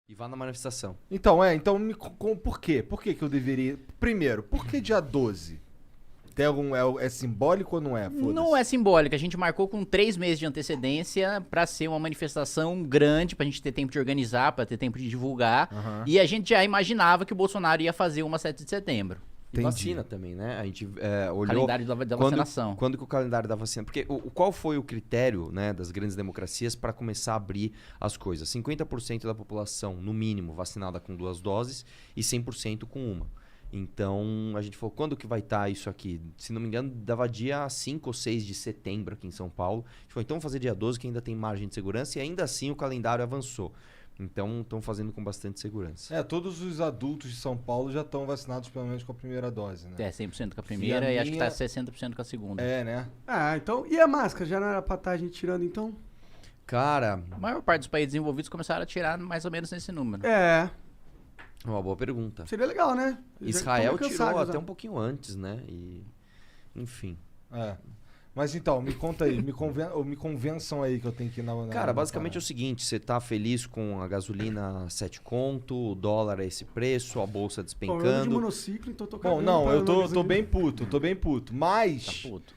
E vá na manifestação. Então por quê? Por que que eu deveria... Primeiro, por que dia 12? Tem algum... É simbólico ou não é? Foda-se. Não é simbólica, a gente marcou com 3 meses de antecedência pra ser uma manifestação grande, pra gente ter tempo de organizar, pra ter tempo de divulgar. Aham. E a gente já imaginava que o Bolsonaro ia fazer uma 7 de setembro. E Entendi. vacina também, né? A gente olhou... Calendário da vacinação. Quando que o calendário da vacina... Porque qual foi o critério, né, das grandes democracias para começar a abrir as coisas? 50% da população, no mínimo, vacinada com 2 doses e 100% com uma. Então, a gente falou, quando que vai estar isso aqui? Se não me engano, dava dia 5 ou 6 de setembro aqui em São Paulo. A gente falou, então vamos fazer dia 12, que ainda tem margem de segurança. E ainda assim o calendário avançou. Então, estão fazendo com bastante segurança. Todos os adultos de São Paulo já estão vacinados pelo menos com a primeira dose, né? É, 100% com a primeira E e a acho que minha- tá 60% com a segunda. Né? Ah, então. E a máscara? Já não era pra estar a gente tirando, então? Cara, A maior parte dos países desenvolvidos começaram a tirar mais ou menos nesse número. É. uma boa pergunta. Seria legal, né? Já Israel tô meio tirou cansado de até usar. um pouquinho antes, né? E, enfim. Mas então, me conta aí, me convençam aí que eu tenho que ir na Cara, basicamente é parada. o seguinte, você tá feliz com a gasolina 7 conto, o dólar a esse preço, a bolsa Bom, eu ando de despencando. monociclo, então tô Bom, cagando não, pra eu tô gasolina. bem puto. Tá Mas, puto.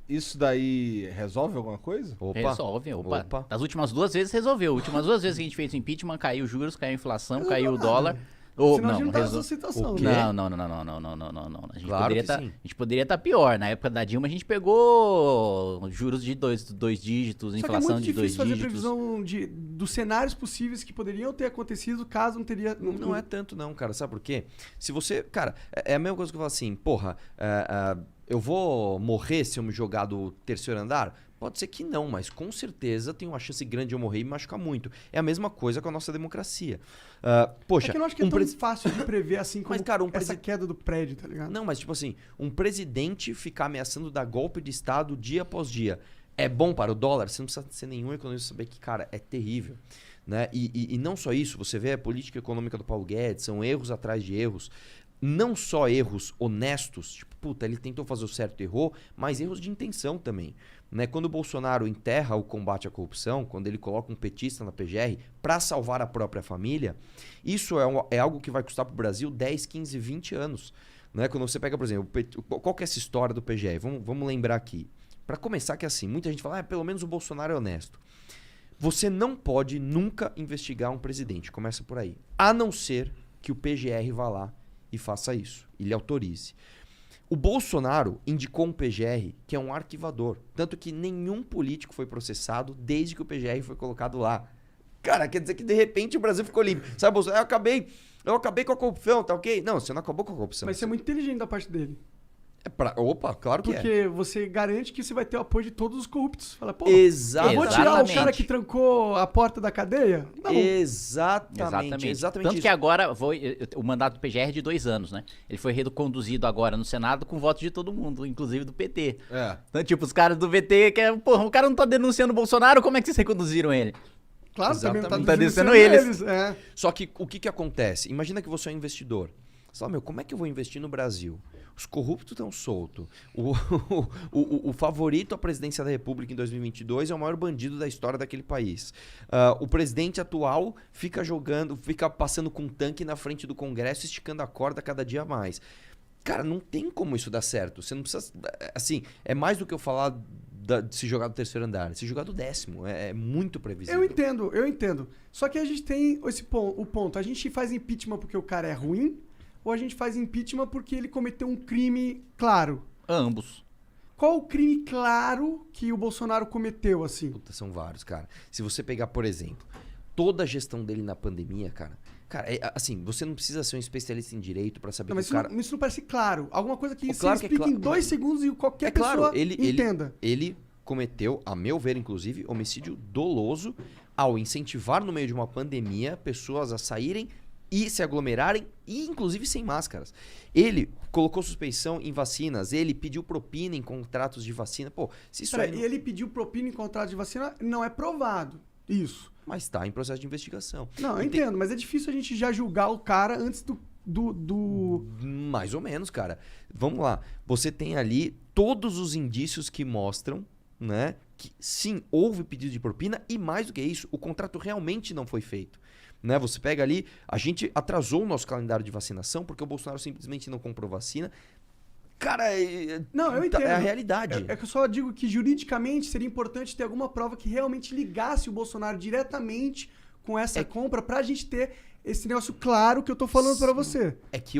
isso daí resolve alguma coisa? Opa, Resolve, opa. opa. Das últimas 2 vezes resolveu. Últimas 2 vezes que a gente fez o impeachment, caiu os juros, caiu a inflação, Resolveu caiu o nada. dólar. Ou, Senão a gente não tá nessa resol- situação, O quê? né? Não. A gente Claro poderia que tá, sim. a gente poderia estar pior. Na época da Dilma a gente pegou juros de dois dígitos, Só que é inflação muito de 2 difícil fazer dígitos. previsão dos cenários possíveis que poderiam ter acontecido caso não teria... Não é tanto não, cara. Sabe por quê? Se você... Cara, é a mesma coisa que eu falo assim, porra, eu vou morrer se eu me jogar do terceiro andar? Pode ser que não, mas com certeza tem uma chance grande de eu morrer e me machucar muito. É a mesma coisa com a nossa democracia. Poxa, É que eu não acho que é tão pres- fácil de prever assim como Mas, cara, essa queda do prédio, tá ligado? Não, mas tipo assim, um presidente ficar ameaçando dar golpe de Estado dia após dia é bom para o dólar? Você não precisa ser nenhum economista saber que, cara, é terrível. Né? E não só isso, você vê a política econômica do Paulo Guedes, são erros atrás de erros. Não só erros honestos, tipo, puta, ele tentou fazer o certo e errou, mas erros de intenção também. Né? Quando o Bolsonaro enterra o combate à corrupção, quando ele coloca um petista na PGR para salvar a própria família, isso é algo que vai custar para o Brasil 10, 15, 20 anos. Né? Quando você pega, por exemplo, qual que é essa história do PGR? Vamos lembrar aqui. Para começar que é assim, muita gente fala, pelo menos o Bolsonaro é honesto. Você não pode nunca investigar um presidente, começa por aí. A não ser que o PGR vá lá e faça isso, ele autorize. O Bolsonaro indicou um PGR que é um arquivador, tanto que nenhum político foi processado desde que o PGR foi colocado lá. Cara, quer dizer que de repente o Brasil ficou limpo. Sabe, Bolsonaro, eu acabei com a corrupção, tá ok? Não, você não acabou com a corrupção. Mas isso é muito inteligente da parte dele. Opa, claro que Porque você garante que você vai ter o apoio de todos os corruptos. Fala, pô, Exatamente. eu vou tirar o cara Exatamente. que trancou a porta da cadeia? Não. Exatamente Tanto isso. que agora o mandato do PGR é de 2 anos, né? Ele foi reconduzido agora no Senado com voto de todo mundo, inclusive do PT. Então, tipo, os caras do PT, porra, o cara não tá denunciando o Bolsonaro, como é que vocês reconduziram ele? Claro, também não tá Exatamente. Tá denunciando denunciando eles. É. Só que o que acontece? Imagina que você é um investidor. Você fala, como é que eu vou investir no Brasil? Os corruptos estão soltos. O favorito à presidência da República em 2022 é o maior bandido da história daquele país. O presidente atual fica passando com um tanque na frente do Congresso, esticando a corda cada dia mais. Cara, não tem como isso dar certo. Você não precisa... Assim, é mais do que eu falar de se jogar do terceiro andar. Se jogar do 10º. É muito previsível. Eu entendo. Só que a gente tem o ponto. A gente faz impeachment porque o cara é ruim ou a gente faz impeachment porque ele cometeu um crime claro? Ambos. Qual o crime claro que o Bolsonaro cometeu, assim? Puta, são vários, cara. Se você pegar, por exemplo, toda a gestão dele na pandemia, cara, assim, você não precisa ser um especialista em direito pra saber Não, mas que o cara... isso não parece claro. Alguma coisa que você Claro que é explica em claro, 2 mas- segundos e qualquer É claro, pessoa entenda. ele cometeu, a meu ver, inclusive, homicídio doloso ao incentivar no meio de uma pandemia pessoas a saírem e se aglomerarem, e inclusive sem máscaras. Ele colocou suspeição em vacinas, ele pediu propina em contratos de vacina. Pô, se isso Peraí, aí... e ele pediu propina em contrato de vacina, não é provado. Isso. Mas tá em processo de investigação. Não, eu E tem- entendo, mas é difícil a gente já julgar o cara antes do... Mais ou menos, cara. Vamos lá. Você tem ali todos os indícios que mostram, né, que sim, houve pedido de propina e mais do que isso, o contrato realmente não foi feito. Né? Você pega ali, a gente atrasou o nosso calendário de vacinação porque o Bolsonaro simplesmente não comprou vacina. Cara, Não, eu entendo. é a realidade. É que eu só digo que juridicamente seria importante ter alguma prova que realmente ligasse o Bolsonaro diretamente com essa compra pra gente ter esse negócio claro que eu tô falando pra você. É que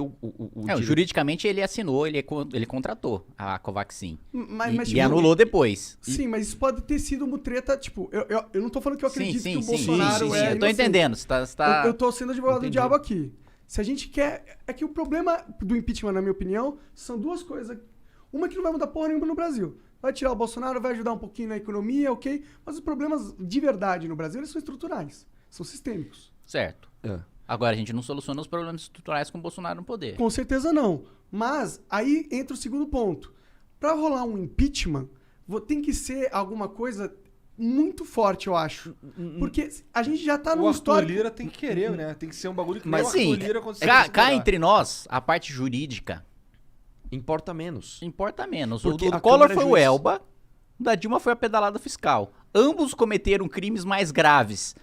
juridicamente ele assinou, ele contratou a Covaxin. Mas, E anulou depois. Sim, mas isso pode ter sido uma treta, tipo, eu não tô falando que eu acredito que o Bolsonaro sim, é eu tô inocente. entendendo. Eu tô sendo advogado do diabo aqui. Se a gente quer... É que o problema do impeachment, na minha opinião, são duas coisas. Uma que não vai mudar porra nenhuma no Brasil. Vai tirar o Bolsonaro, vai ajudar um pouquinho na economia, ok? Mas os problemas de verdade no Brasil, eles são estruturais. São sistêmicos. Certo. Agora, a gente não soluciona os problemas estruturais com o Bolsonaro no poder. Com certeza não. Mas aí entra o segundo ponto. Pra rolar um impeachment, tem que ser alguma coisa muito forte, eu acho. Porque a gente já tá no histórico... O Arthur Lira tem que querer, né? Tem que ser um bagulho que Mas nem o sim, Arthur Lira consegue cá explorar. entre nós, a parte jurídica importa menos. importa menos. Porque O do a Collor Câmara foi é o juiz. Elba, o da Dilma foi a pedalada fiscal. Ambos cometeram crimes mais graves.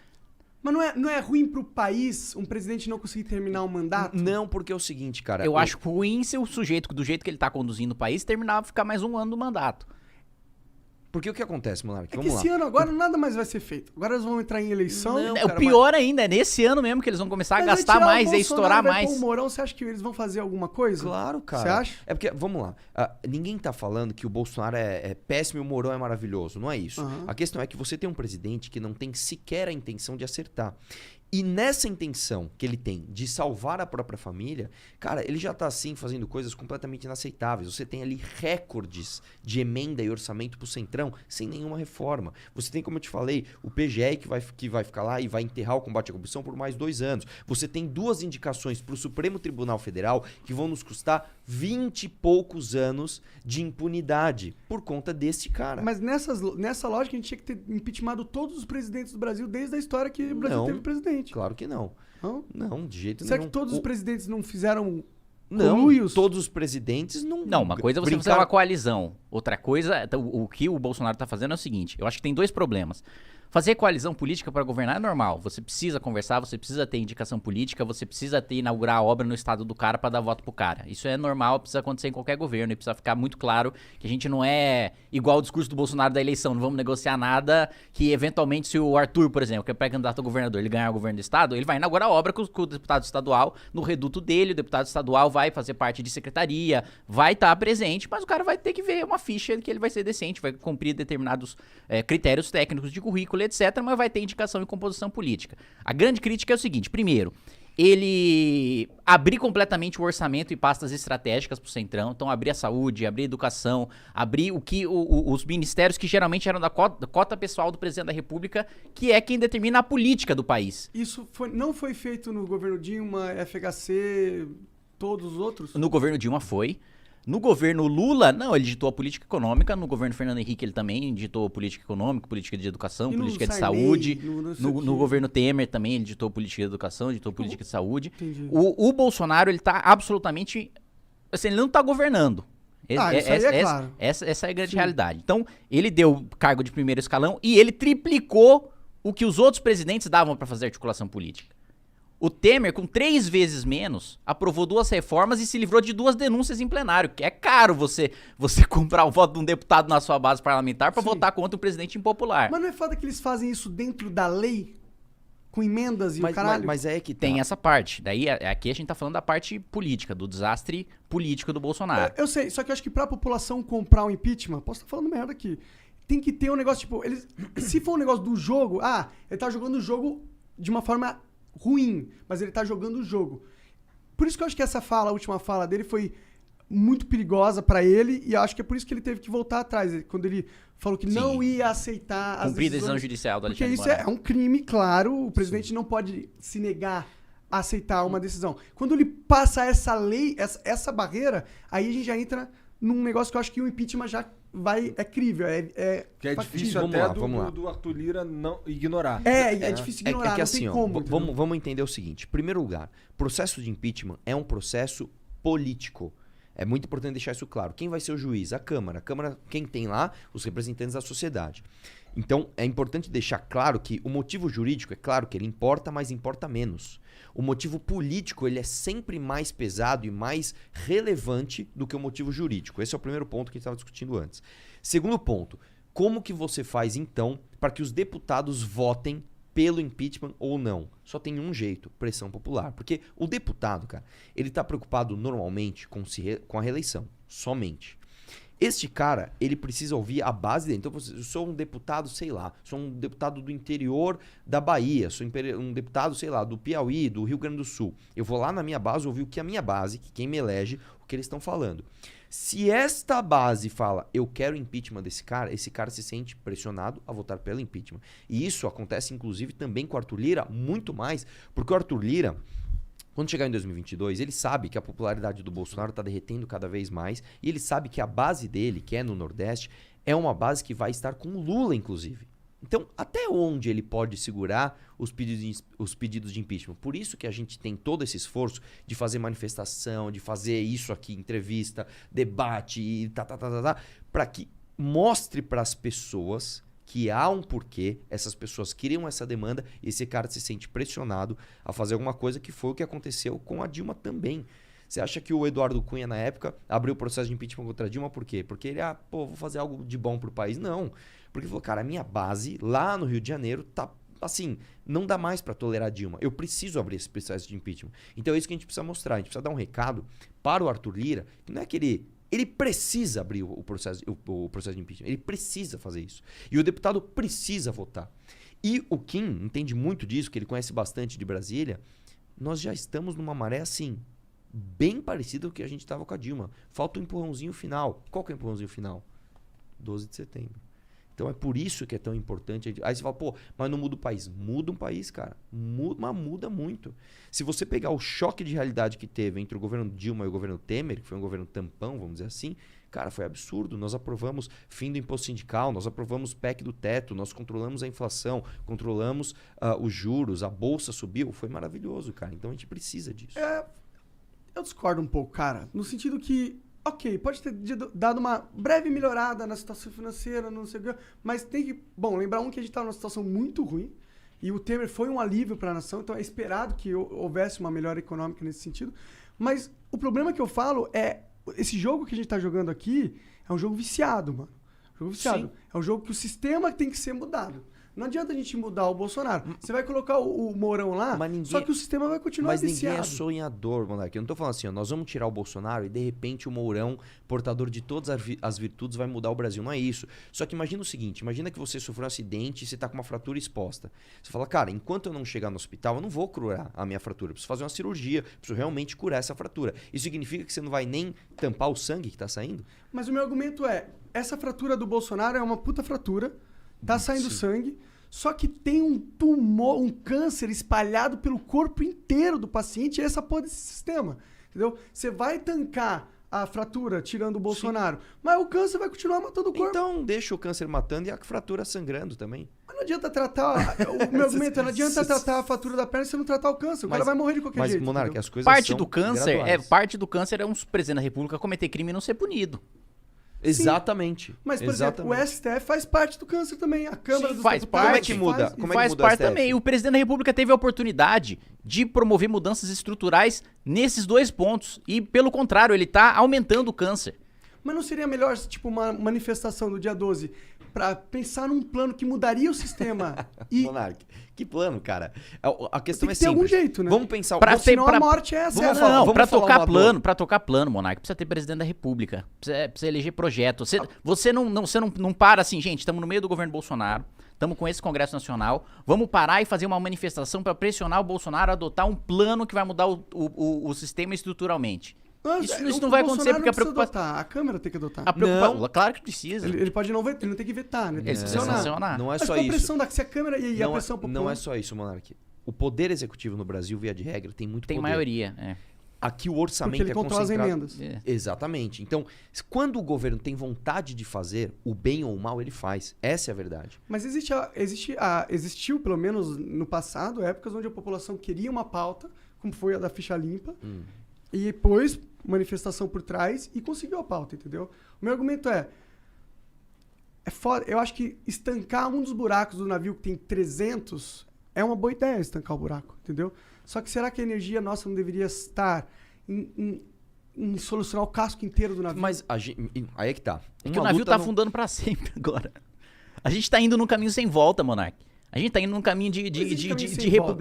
Mas não é ruim pro país um presidente não conseguir terminar um mandato? Não, porque é o seguinte, cara. Eu acho ruim se o sujeito, do jeito que ele tá conduzindo o país, terminava ficar mais um ano do mandato. Porque o que acontece, Monark? É que Vamos lá. esse ano agora nada mais vai ser feito. Agora eles vão entrar em eleição. Não, O cara, pior ainda, é nesse ano mesmo que eles vão começar a Mas vai gastar tirar o mais, a Bolsonaro, estourar vai mais. pôr o Mourão, você acha que eles vão fazer alguma coisa? Claro, cara. Você acha? É porque, vamos lá, ninguém tá falando que o Bolsonaro é péssimo e o Mourão é maravilhoso, não é isso. Aham. A questão é que você tem um presidente que não tem sequer a intenção de acertar. E nessa intenção que ele tem de salvar a própria família, cara, ele já tá assim fazendo coisas completamente inaceitáveis. Você tem ali recordes de emenda e orçamento pro Centrão sem nenhuma reforma. Você tem, como eu te falei, o PGR que vai ficar lá e vai enterrar o combate à corrupção por mais 2 anos. Você tem 2 indicações pro Supremo Tribunal Federal que vão nos custar 20 e poucos anos de impunidade por conta desse cara. Mas nessa lógica a gente tinha que ter impeachmentado todos os presidentes do Brasil desde a história que o Brasil Não. teve presidente. Claro que não. Não? Não, de jeito Será nenhum. que todos os presidentes não fizeram Não, conluios? todos os presidentes não... Não, uma coisa é você fazer brincaram- uma coalizão. Outra coisa, o que o Bolsonaro tá fazendo é o seguinte, eu acho que tem 2 problemas. Fazer coalizão política para governar é normal. Você precisa conversar, você precisa ter indicação política, você precisa inaugurar a obra no estado do cara para dar voto pro cara. Isso é normal, precisa acontecer em qualquer governo e precisa ficar muito claro que a gente não é igual o discurso do Bolsonaro da eleição, não vamos negociar nada que eventualmente se o Arthur, por exemplo, que é pré-candidato a governador, ele ganhar o governo do estado, ele vai inaugurar a obra com o deputado estadual no reduto dele, o deputado estadual vai fazer parte de secretaria, vai estar presente, mas o cara vai ter que ver uma ficha que ele vai ser decente, vai cumprir determinados critérios técnicos de currículo, etc., mas vai ter indicação e composição política. A grande crítica é o seguinte, primeiro, ele abrir completamente o orçamento e pastas estratégicas pro Centrão, então abrir a saúde, abrir a educação, abrir os ministérios que geralmente eram da cota pessoal do presidente da República, que é quem determina a política do país. Isso não foi feito no governo Dilma, FHC, todos os outros? No governo Dilma foi. No governo Lula, não, ele ditou a política econômica. No governo Fernando Henrique, ele também ditou política econômica, política de educação, E no política de Sarney, saúde. no sei o quê. No governo Temer também, ele ditou política de educação, ditou política de saúde. Entendi. O Bolsonaro, ele tá absolutamente... Assim, ele não tá governando. Isso aí é claro. Essa é a grande realidade. Então, ele deu cargo de primeiro escalão e ele triplicou o que os outros presidentes davam para fazer articulação política. O Temer, com 3 vezes menos, aprovou 2 reformas e se livrou de 2 denúncias em plenário, que é caro você comprar o voto de um deputado na sua base parlamentar para Sim. votar contra um presidente impopular. Mas não é foda que eles fazem isso dentro da lei? Com emendas e o caralho? Mas é que tá. Tem essa parte. Daí, aqui a gente tá falando da parte política, do desastre político do Bolsonaro. Eu sei, só que eu acho que pra população comprar um impeachment, posso estar falando merda aqui, tem que ter um negócio, tipo, se for um negócio do jogo, ele tá jogando o jogo de uma forma ruim, mas ele tá jogando o jogo. Por isso que eu acho que a última fala dele foi muito perigosa pra ele, e eu acho que é por isso que ele teve que voltar atrás, quando ele falou que não ia aceitar as Cumprir decisão decisões, judicial do porque Alexandre isso Moraes. é um crime, claro, o presidente não pode se negar a aceitar uma decisão. Quando ele passa essa lei, essa barreira, aí a gente já entra num negócio que eu acho que o impeachment já é crível, Que é factível. difícil Vamos até lá, vamos lá. do Arthur Lira não ignorar. É difícil ignorar, É que não assim, tem ó, como. entendeu? vamos entender o seguinte. Em primeiro lugar, processo de impeachment é um processo político. É muito importante deixar isso claro. Quem vai ser o juiz? A Câmara. A Câmara, quem tem lá? Os representantes da sociedade. Então, é importante deixar claro que o motivo jurídico, é claro que ele importa, mas importa menos. O motivo político, ele é sempre mais pesado e mais relevante do que o motivo jurídico. Esse é o primeiro ponto que a gente estava discutindo antes. Segundo ponto, como que você faz, então, para que os deputados votem pelo impeachment ou não? Só tem um jeito, pressão popular. Porque o deputado, cara, ele está preocupado normalmente com a reeleição, somente. Este cara, ele precisa ouvir a base dele. Então, eu sou um deputado, sei lá, sou um deputado do interior da Bahia, sou um deputado, sei lá, do Piauí, do Rio Grande do Sul. Eu vou lá na minha base ouvir o que a minha base, que quem me elege, o que eles estão falando. Se esta base fala, eu quero impeachment desse cara, esse cara se sente pressionado a votar pelo impeachment. E isso acontece, inclusive, também com o Arthur Lira, muito mais, porque o Arthur Lira, quando chegar em 2022, ele sabe que a popularidade do Bolsonaro está derretendo cada vez mais e ele sabe que a base dele, que é no Nordeste, é uma base que vai estar com o Lula, inclusive. Então, até onde ele pode segurar os pedidos de impeachment? Por isso que a gente tem todo esse esforço de fazer manifestação, de fazer isso aqui, entrevista, debate e para que mostre para as pessoas que há um porquê, essas pessoas criam essa demanda e esse cara se sente pressionado a fazer alguma coisa, que foi o que aconteceu com a Dilma também. Você acha que o Eduardo Cunha, na época, abriu o processo de impeachment contra a Dilma por quê? Porque ele, vou fazer algo de bom pro país? Não. Porque ele falou, cara, a minha base lá no Rio de Janeiro tá assim, não dá mais para tolerar a Dilma. Eu preciso abrir esse processo de impeachment. Então é isso que a gente precisa mostrar. A gente precisa dar um recado para o Arthur Lira, que não é que ele precisa abrir o processo de impeachment. Ele precisa fazer isso. E o deputado precisa votar. E o Kim entende muito disso, que ele conhece bastante de Brasília. Nós já estamos numa maré assim, bem parecida com o que a gente estava com a Dilma. Falta um empurrãozinho final. Qual que é o empurrãozinho final? 12 de setembro. Então é por isso que é tão importante. Aí você fala, mas não muda o país. Muda um país, cara. Mas muda muito. Se você pegar o choque de realidade que teve entre o governo Dilma e o governo Temer, que foi um governo tampão, vamos dizer assim, cara, foi absurdo. Nós aprovamos fim do imposto sindical, nós aprovamos PEC do teto, nós controlamos a inflação, controlamos os juros, a bolsa subiu. Foi maravilhoso, cara. Então a gente precisa disso. Eu discordo um pouco, cara. No sentido que, ok, pode ter dado uma breve melhorada na situação financeira, não sei o que, mas tem que, lembrar que a gente tá numa situação muito ruim e o Temer foi um alívio para a nação, então é esperado que houvesse uma melhora econômica nesse sentido. Mas o problema que eu falo é, esse jogo que a gente tá jogando aqui é um jogo viciado, mano. Jogo viciado. Sim. É um jogo que o sistema tem que ser mudado. Não adianta a gente mudar o Bolsonaro. Você vai colocar o Mourão lá, só que o sistema vai continuar viciado. Mas ninguém é sonhador, Monark. Eu não tô falando assim, nós vamos tirar o Bolsonaro e de repente o Mourão, portador de todas as virtudes, vai mudar o Brasil. Não é isso. Só que imagina o seguinte, imagina que você sofreu um acidente e você tá com uma fratura exposta. Você fala, cara, enquanto eu não chegar no hospital, eu não vou curar a minha fratura. Eu preciso fazer uma cirurgia, preciso realmente curar essa fratura. Isso significa que você não vai nem tampar o sangue que tá saindo? Mas o meu argumento é, essa fratura do Bolsonaro é uma puta fratura, tá saindo sangue, só que tem um tumor, um câncer espalhado pelo corpo inteiro do paciente, e essa porra desse sistema, entendeu? Você vai tancar a fratura tirando o Bolsonaro, mas o câncer vai continuar matando o corpo. Então deixa o câncer matando e a fratura sangrando também. Mas não adianta tratar, o meu argumento é, não adianta tratar a fratura da perna se você não tratar o câncer, o cara vai morrer de qualquer jeito. Mas, Monark, as coisas parte são do câncer graduais. Parte do câncer é um presidente da República cometer crime e não ser punido. Exatamente. Mas, por exemplo, o STF faz parte do câncer também. A Câmara dos faz Deputados parte. Como é que muda? Como é que faz muda o parte STF? também. O presidente da República teve a oportunidade de promover mudanças estruturais nesses dois pontos. E, pelo contrário, ele está aumentando o câncer. Mas não seria melhor, tipo, uma manifestação do dia 12 pra pensar num plano que mudaria o sistema e... Monark, que plano, cara? A questão Tem é que ter simples. algum jeito, né? Vamos pensar... Senão a morte é essa. Pra falar tocar plano, Monark, precisa ter presidente da República. Precisa eleger projeto. Você não para assim, gente, estamos no meio do governo Bolsonaro, estamos com esse Congresso Nacional, vamos parar e fazer uma manifestação para pressionar o Bolsonaro a adotar um plano que vai mudar o sistema estruturalmente. Isso não vai acontecer porque a preocupação... A Câmara tem que adotar. Claro que precisa. Ele pode não vetar, ele não tem que vetar, né? Tem que sancionar. Não é Mas só com a isso. pressão se a Câmara e a pressão popular... Não é só isso, Monark. O poder executivo no Brasil, via de regra, tem muito Tem poder. maioria, Aqui o orçamento Porque ele controla as emendas. Exatamente. Então, quando o governo tem vontade de fazer o bem ou o mal, ele faz. Essa é a verdade. Mas existiu, pelo menos no passado, épocas onde a população queria uma pauta, como foi a da ficha limpa, e depois manifestação por trás e conseguiu a pauta, entendeu? O meu argumento é é foda. Eu acho que estancar um dos buracos do navio que tem 300 é uma boa ideia, estancar o buraco, entendeu? Só que será que a energia nossa não deveria estar em solucionar o casco inteiro do navio? Mas aí é que tá. É que o navio tá afundando pra sempre agora. A gente tá indo num caminho sem volta, Monark. A gente tá indo num caminho de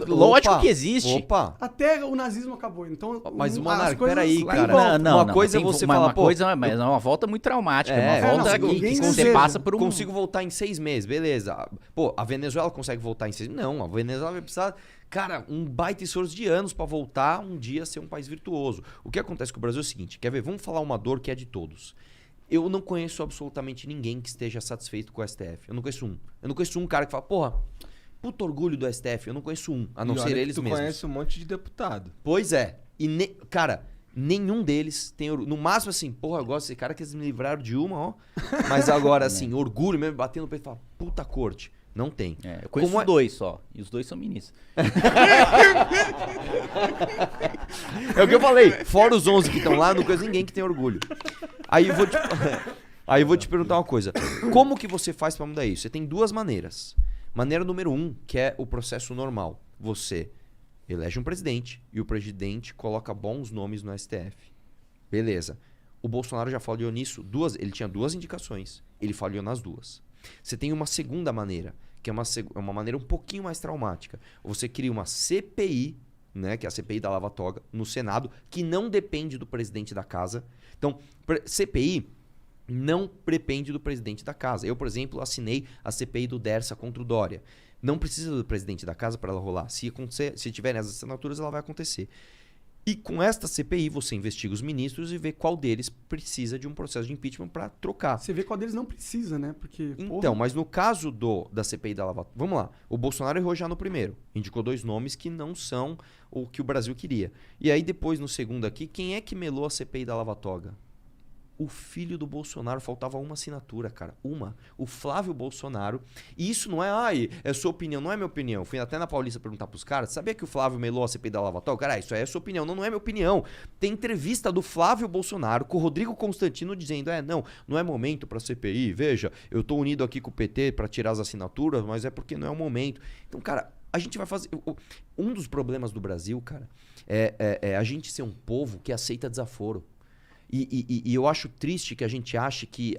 Lógico que existe. Opa! Até o nazismo acabou, então... Mas, as Monark, coisas peraí, lá em cara. volta. Uma coisa é você falar, pô... Mas é uma volta muito traumática. É, uma volta não, que você seja, passa por um... Consigo voltar em 6 meses, beleza. Pô, a Venezuela consegue voltar em 6 meses? Não, a Venezuela vai precisar... Cara, um baita esforço de anos pra voltar um dia a ser um país virtuoso. O que acontece com o Brasil é o seguinte, quer ver? Vamos falar uma dor que é de todos. Eu não conheço absolutamente ninguém que esteja satisfeito com o STF. Eu não conheço um. Eu não conheço um cara que fala, porra, puto orgulho do STF. Eu não conheço um, a não ser eles mesmos. Tu conhece um monte de deputado. Pois é. E, cara, nenhum deles tem... No máximo, assim, porra, eu gosto desse cara que eles me livraram de uma, ó. Mas agora, assim, orgulho mesmo, batendo no peito e falar, puta corte. Não tem. Eu conheço dois só. E os dois são ministros. É o que eu falei. Fora os 11 que estão lá, não conheço ninguém que tem orgulho. Aí eu vou te perguntar uma coisa. Como que você faz pra mudar isso? Você tem duas maneiras. Maneira número 1, que é o processo normal. Você elege um presidente e o presidente coloca bons nomes no STF. Beleza. O Bolsonaro já falhou nisso. Ele tinha 2 indicações. Ele falhou nas 2. Você tem uma segunda maneira, que é uma maneira um pouquinho mais traumática. Você cria uma CPI, né, que é a CPI da Lava Toga, no Senado, que não depende do presidente da casa. Então, CPI não depende do presidente da casa. Eu, por exemplo, assinei a CPI do Dersa contra o Dória. Não precisa do presidente da casa para ela rolar. Se tiverem as assinaturas, ela vai acontecer. E com esta CPI, você investiga os ministros e vê qual deles precisa de um processo de impeachment para trocar. Você vê qual deles não precisa, né? Porque, então, mas no caso da CPI da Lava Toga... Vamos lá. O Bolsonaro errou já no primeiro. Indicou 2 nomes que não são o que o Brasil queria. E aí depois, no segundo aqui, quem é que melou a CPI da Lava Toga? O filho do Bolsonaro, faltava uma assinatura, cara. O Flávio Bolsonaro. E isso não é, é sua opinião, não é minha opinião. Fui até na Paulista perguntar pros caras, sabia que o Flávio melou a CPI da Lava Toga? Cara, isso aí é sua opinião. Não é minha opinião. Tem entrevista do Flávio Bolsonaro com o Rodrigo Constantino dizendo, não é momento pra CPI, veja, eu tô unido aqui com o PT pra tirar as assinaturas, mas é porque não é o momento. Então, cara, a gente vai fazer... Um dos problemas do Brasil, cara, é a gente ser um povo que aceita desaforo. E eu acho triste que a gente ache que,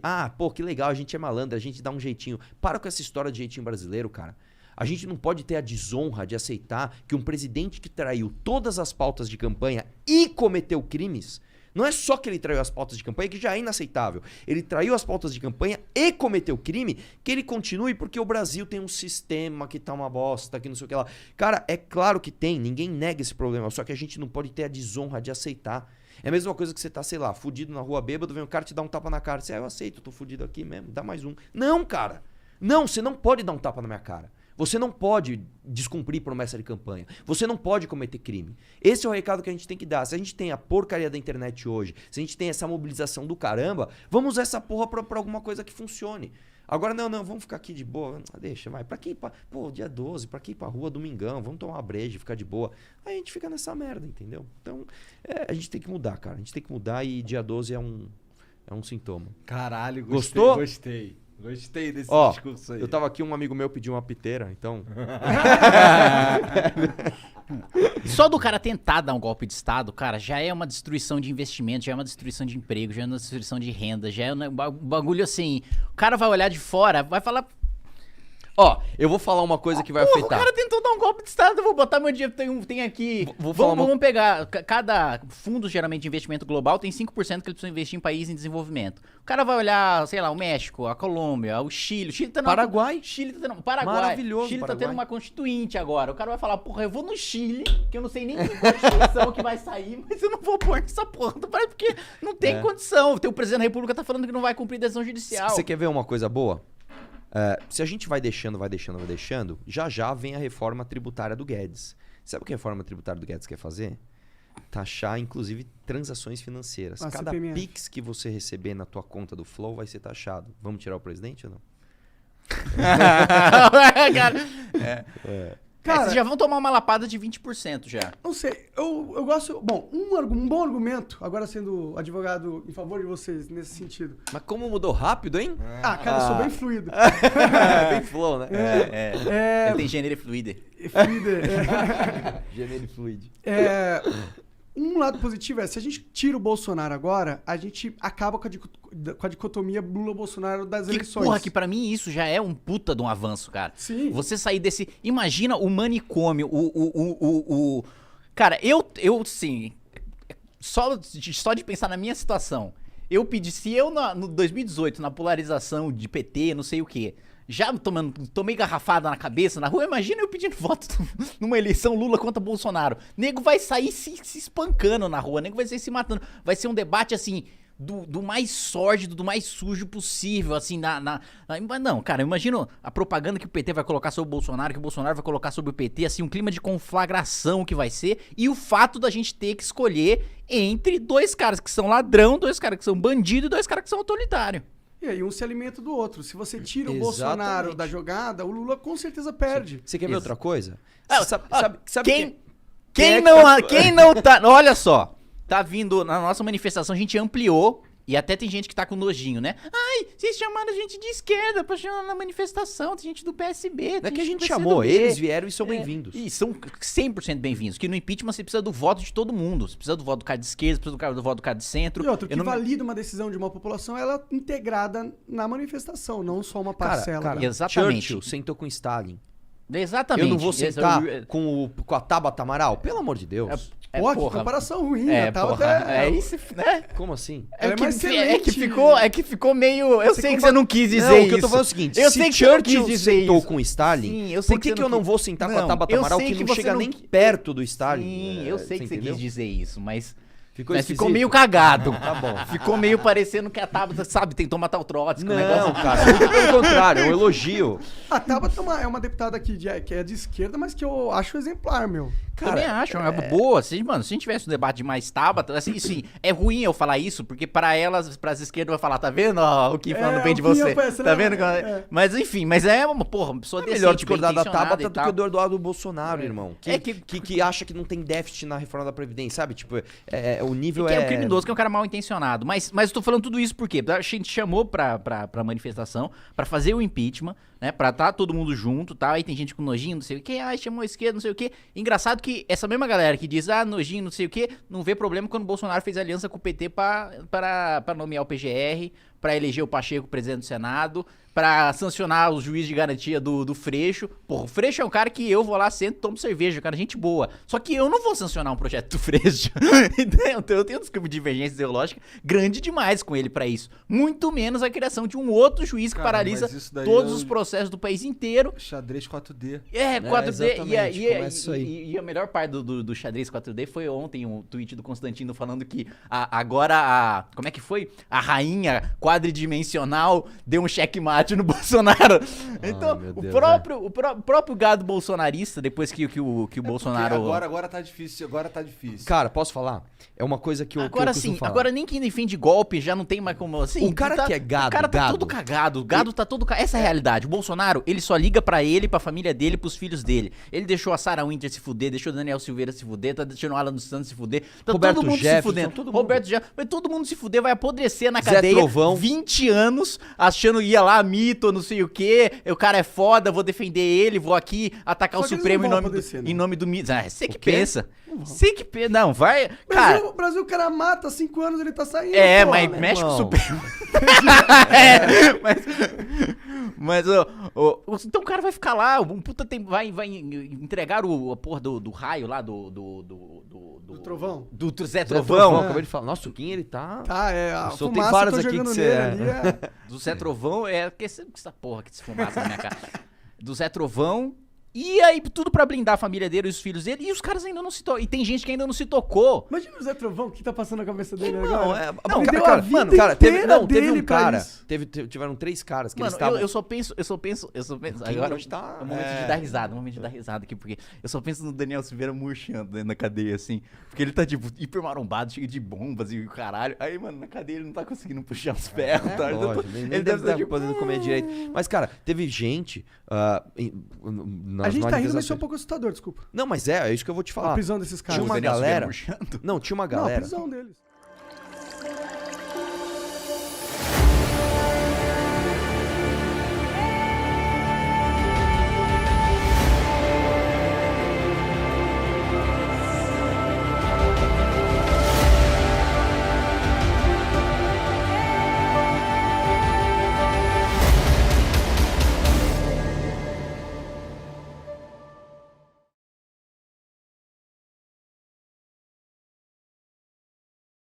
que legal, a gente é malandro, a gente dá um jeitinho. Para com essa história de jeitinho brasileiro, cara. A gente não pode ter a desonra de aceitar que um presidente que traiu todas as pautas de campanha e cometeu crimes, não é só que ele traiu as pautas de campanha, que já é inaceitável. Ele traiu as pautas de campanha e cometeu crime, que ele continue porque o Brasil tem um sistema que tá uma bosta, que não sei o que lá. Cara, é claro que tem, ninguém nega esse problema, só que a gente não pode ter a desonra de aceitar. É a mesma coisa que você tá, sei lá, fudido na rua bêbado, vem um cara te dar um tapa na cara. Você, eu aceito, eu tô fudido aqui mesmo, dá mais um. Não, cara. Não, você não pode dar um tapa na minha cara. Você não pode descumprir promessa de campanha. Você não pode cometer crime. Esse é o recado que a gente tem que dar. Se a gente tem a porcaria da internet hoje, se a gente tem essa mobilização do caramba, vamos usar essa porra pra alguma coisa que funcione. Agora, não, vamos ficar aqui de boa. Deixa, vai. Pra que ir pra... Pô, dia 12, pra que ir pra rua, domingão? Vamos tomar uma breja e ficar de boa. Aí a gente fica nessa merda, entendeu? Então, a gente tem que mudar, cara. A gente tem que mudar e dia 12 é um sintoma. Caralho, Gostou? Gostei desse discurso aí. Eu tava aqui, um amigo meu pediu uma piteira, então... Só do cara tentar dar um golpe de Estado, cara, já é uma destruição de investimento, já é uma destruição de emprego, já é uma destruição de renda, já é um bagulho assim... O cara vai olhar de fora, vai falar... eu vou falar uma coisa que vai afetar. O cara tentou dar um golpe de Estado, eu vou botar meu dinheiro, tem aqui... Vamos pegar, cada fundo geralmente de investimento global tem 5% que ele precisa investir em país em desenvolvimento. O cara vai olhar, sei lá, o México, a Colômbia, o Chile. O Chile tá Paraguai. Paraguai. Maravilhoso, Chile Paraguai. tá tendo uma constituinte agora. O cara vai falar, porra, eu vou no Chile, que eu não sei nem que constituição que vai sair, mas eu não vou pôr nessa porra, porque não tem condição. O presidente da República tá falando que não vai cumprir decisão judicial. Você quer ver uma coisa boa? Se a gente vai deixando, já vem a reforma tributária do Guedes. Sabe o que a reforma tributária do Guedes quer fazer? Taxar, inclusive, transações financeiras. Cada CPMF. Pix que você receber na tua conta do Flow vai ser taxado. Vamos tirar o presidente ou não? Cara, vocês já vão tomar uma lapada de 20% já. não sei, eu gosto... Bom, um bom argumento, agora sendo advogado em favor de vocês nesse sentido. Mas como mudou rápido, hein? Cara, eu sou bem fluido. Bem flow, né? Ele tem gênero fluido. Fluido, Gênero fluid. Um lado positivo é, se a gente tira o Bolsonaro agora, a gente acaba com a dicotomia Lula-Bolsonaro das Que eleições. porra, que pra mim isso já é um puta de um avanço, cara. Sim. Você sair desse... Imagina o manicômio, Cara, sim... Só de pensar na minha situação, eu pedi... Se eu, no 2018, na polarização de PT, não sei o quê... Já tomei garrafada na cabeça na rua, imagina eu pedindo voto numa eleição Lula contra Bolsonaro. Nego vai sair se espancando na rua, nego vai sair se matando. Vai ser um debate, assim, do mais sórdido, do mais sujo possível, assim, mas não, cara, imagina a propaganda que o PT vai colocar sobre o Bolsonaro, que o Bolsonaro vai colocar sobre o PT, assim, um clima de conflagração que vai ser, e o fato da gente ter que escolher entre dois caras que são ladrão, dois caras que são bandido e dois caras que são autoritário. E aí um se alimenta do outro. Se você tira o Exatamente. Bolsonaro da jogada, o Lula com certeza perde. Você quer ver outra coisa? Ah, Sabe quem não tá... Olha só, tá vindo na nossa manifestação, a gente ampliou, e até tem gente que tá com nojinho, né? Ai, vocês chamaram a gente de esquerda pra chamar na manifestação, tem gente do PSB. Não é que a gente do chamou, PCdoB. eles vieram e são bem-vindos. E são 100% bem-vindos, que no impeachment você precisa do voto de todo mundo. Você precisa do voto do cara de esquerda, você precisa do voto do cara de centro. E outro, que Eu não me- valida uma decisão de uma população, ela é integrada na manifestação, não só uma parcela. Cara, Exatamente. Churchill sentou com Stalin. Exatamente. Eu não vou Esse é sentar o- com a Tabata Amaral? Pelo amor de Deus. Pô, que porra. comparação ruim, né? Tava porra, até... é isso, né? Como assim? Ela é que, mais excelente. é que ficou meio... Eu sei que você não quis dizer Não, isso. o que eu tô falando é o seguinte, Eu se sei que você não Churchill quis dizer sentou isso. com Stalin, Sim, eu sei por que que, você eu não não vou sentar com a Não, Tabata eu Amaral sei que que não você chega não- nem perto do Stalin? Sim, eu sei que você entendeu? quis dizer isso, mas... Ficou Mas ficou esquisito? meio cagado. Tá bom. Ficou meio parecendo que a Tabata, sabe, tentou matar o Trotsky. Não, o negócio. cara, muito pelo contrário, é um elogio. A Tabata é uma deputada aqui que é de esquerda, mas que eu acho exemplar, meu. Também acho, é uma boa. Mano, se a gente tivesse um debate de mais Tabata, assim, sim, é ruim eu falar isso, porque para elas, pras esquerdas, vai falar, tá vendo ó, o que falando bem de o Kim você? aparece, Tá né? vendo? Mas enfim, mas é uma, porra, uma pessoa É decente, melhor discordar bem da intencionada Tabata e do tal. que do Eduardo Bolsonaro, irmão. É Que acha que não tem déficit na reforma da Previdência, sabe? Tipo, o nível Que é um criminoso, que é um cara mal intencionado. Mas eu tô falando tudo isso porque a gente chamou pra manifestação, pra fazer o impeachment, né? Pra tá todo mundo junto, tá? Aí tem gente com nojinho, não sei o quê. Ai, chamou a esquerda, não sei o quê. Engraçado que essa mesma galera que diz, nojinho, não sei o quê, não vê problema quando o Bolsonaro fez aliança com o PT pra nomear o PGR, pra eleger o Pacheco presidente do Senado, pra sancionar os juízes de garantia do Freixo. Porra, o Freixo é um cara que eu vou lá, sento, tomo cerveja, cara, gente boa. Só que eu não vou sancionar um projeto do Freixo. Então eu tenho um divergência ideológica grande demais com ele pra isso. Muito menos a criação de um outro juiz que Cara, paralisa mas isso daí todos é os processos do país inteiro. Xadrez 4D. 4D. exatamente, começa isso aí. E a melhor parte do xadrez 4D foi ontem um tweet do Constantino falando que agora como é que foi? A rainha quadridimensional deu um checkmate no Bolsonaro. Então, meu o Deus, próprio gado bolsonarista, depois que o Bolsonaro... Agora tá difícil, Cara, posso falar? É uma coisa que eu Agora costumo sim, falar. agora nem quem defende golpe já não tem mais como assim. O cara que é gado, o cara tá gado. todo cagado. O gado tá todo cagado. Essa é a realidade. O Bolsonaro, ele só liga pra ele, pra família dele, pros filhos dele. Ele deixou a Sarah Winter se fuder, deixou o Daniel Silveira se fuder, tá deixando o Alan dos Santos se fuder. Tá Roberto todo mundo se Jefferson, fudendo. todo mundo. Roberto Jefferson, vai todo mundo se fuder, vai apodrecer na Zé cadeia. Trovão. 20 anos, achando ia lá, mito, não sei o quê. O cara é foda, vou defender ele, vou aqui atacar Só o que eles Supremo não em vão nome, apodrecer, né? em nome do mito. Você que quê? pensa. Você que pensa. Não, vai. Cara. Brasil, o cara mata, 5 anos ele tá saindo. Mas meu mexe com o irmão. Supremo. Então o cara vai ficar lá, um puta tempo, vai entregar a porra do raio lá do Trovão. Do Zé Zé Trovão. acabei de falar. Nossa, o Kim, ele tá... Tá, a Eu soltei fumaça várias tô aqui jogando que você nele é. ali. Do Zé Trovão, que essa porra que desfumaça na minha cara. Do Zé Trovão. E aí, tudo pra blindar a família dele e os filhos dele. E os caras ainda não se tocou. E tem gente que ainda não se tocou. Imagina o Zé Trovão, o que tá passando na cabeça dele Não, agora? não, Ele deu cara, a vida mano, cara, teve inteira um dele pra cara, isso. tiveram 3 caras que Mano, eles estavam... eu só penso. Agora hoje tá- é um momento de dar risada, um momento de dar risada aqui, porque eu só penso no Daniel Silveira murchando dentro da cadeia, assim. Porque ele tá, tipo, hiper marombado, cheio de bombas e o caralho. Aí, mano, na cadeia ele não tá conseguindo puxar os ferros, tá? Lógico, nem deve estar podendo comer direito. Mas, cara, teve gente A gente as tá rindo, mas isso é um manifestações. pouco assustador, desculpa. Não, mas é isso que eu vou te A falar. prisão desses caras. Tinha uma Daniel galera. Silveira murchando. Não, tinha uma Não, a galera. prisão deles.